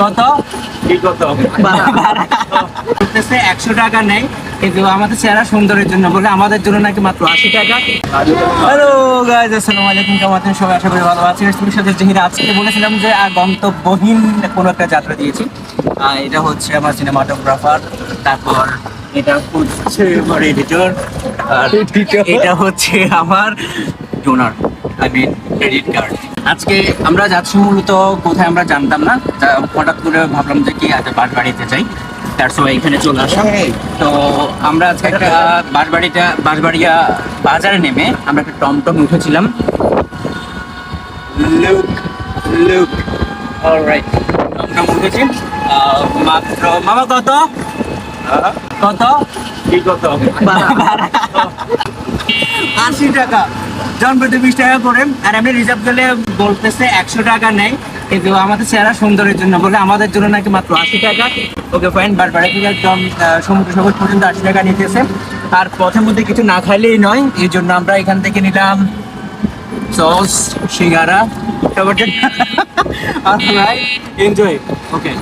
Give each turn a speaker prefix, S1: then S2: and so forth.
S1: কত
S2: কি কত?
S1: বলতেছে 100 টাকা নেই, কিন্তু আমাদের চেহারা সুন্দরের জন্য বলে আমাদের জন্য নাকি মাত্র 80 টাকা। হ্যালো গাইস, আসসালামু আলাইকুম। কেমন আছেন সবাই? আশা করি ভালো আছেন। তুমি সাথে জহির আজকে বলেছিলাম যে গন্তব্যহীন কোনো একটা যাত্রা দিয়েছি। এটা হচ্ছে আমার সিনেমাটোগ্রাফার, তারপর এটা হচ্ছে আমার এডিটর, আর এটা হচ্ছে আমার donor, I mean credit card. আজকে আমরা যাচ্ছি মূলত কোথায় আমরা জানতাম না, হঠাৎ করে ভাবলাম যে কি আজকে বাঁশবাড়িতে যাই, তার সময় এখানে চলে আসা। তো আমরা আজকে একটা বাঁশবাড়িয়া বাজারে নেমে আমরা একটা টমটম উঠেছিলাম। লুক লুক অলরাইট, টমটম উঠেছি মাত্র। মামা কত কত
S2: কি কত?
S1: 80 টাকা, জন প্রতি 20 টাকা করে। আর এমনি রিজার্ভ গেলে বলতেছে 100 টাকা নেই, কিন্তু আমাদের চেহারা সুন্দরের জন্য বলে আমাদের জন্য নাকি মাত্র 80 টাকা। ওকে ফাইন, বাড়ি থেকে একদম সমুদ্র সৈকত পর্যন্ত 80 টাকা নিতেছে। আর পথের মধ্যে কিছু না খাইলেই নয়, এই জন্য আমরা এখান থেকে নিলাম সস, সিঙ্গারা, সবার জন্য এনজয়। ওকে।